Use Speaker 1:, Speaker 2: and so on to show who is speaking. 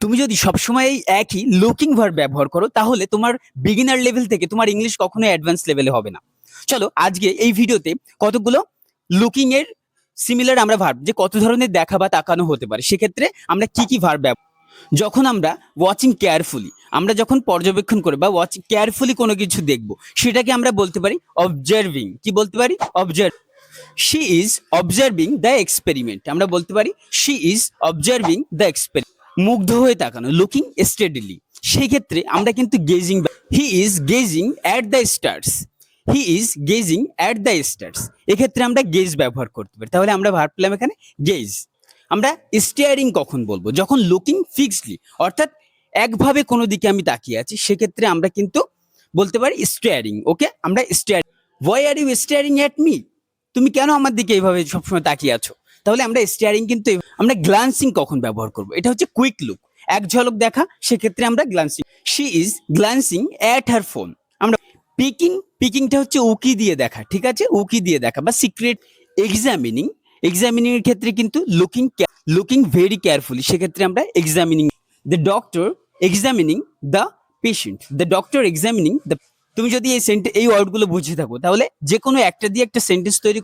Speaker 1: তুমি যদি সবসময় এই একই লুকিং ভার্ব ব্যবহার করো তাহলে তোমার বিগিনার লেভেল থেকে তোমার ইংলিশ কখনোই অ্যাডভান্স লেভেলে হবে না। চলো আজকে এই ভিডিওতে কতগুলো লুকিং এর সিমিলার আমরা ভার্ব যে কত ধরনের দেখা বা তাকানো হতে পারে, সেক্ষেত্রে আমরা কি কি ভার্ব ব্যবহার, যখন আমরা ওয়াচিং কেয়ারফুলি, আমরা যখন পর্যবেক্ষণ করে বা ওয়াচিং কেয়ারফুলি কোনো কিছু দেখব, সেটাকে আমরা বলতে পারি অবজার্ভিং। কি বলতে পারি? Observe. She is observing the experiment, আমরা বলতে পারি she is observing the experiment. মুগ্ধ হয়ে তাকানো, লুকিং স্টেডিলি, সেই ক্ষেত্রে আমরা কিন্তু gazing, he is gazing at the stars, he is gazing at the stars, এক্ষেত্রে আমরা গেজ ব্যবহার করতে পারি। তাহলে আমরা ভার্ব পেলাম এখানে গেজ। আমরা স্টিয়ারিং কখন বলবো? যখন লুকিং ফিক্সডলি, অর্থাৎ একভাবে কোনো দিকে আমি তাকিয়ে আছি, সেক্ষেত্রে আমরা কিন্তু বলতে পারি স্টিয়ারিং। ওকে, আমরা staring. Why are you staring at me, তুমি কেন আমার দিকে এইভাবে সবসময় তাকিয়ে আছো? তাহলে আমরা স্টিয়ারিং কিন্তু আমরা গ্লান্সিং কখন ব্যবহার করব? এটা হচ্ছে কুইক লুক, এক ঝলক দেখা, সেক্ষেত্রে আমরা glancing. She is glancing at her phone. আমরা পিকিং, পিকিংটা হচ্ছে উকি দিয়ে দেখা, ঠিক আছে, উকি দিয়ে দেখা বা সিক্রেট। এক্সামিনিং, এক্সামিনিং এর ক্ষেত্রে কিন্তু লুকিং ভেরি কেয়ারফুলি, সেক্ষেত্রে আমরা examining. The doctor examining the patient, the doctor examining the. তুমি যদি এই ওয়ার্ডগুলো বুঝে থাকো তাহলে যে কোনো একটা দিয়ে একটা সেন্টেন্স তৈরি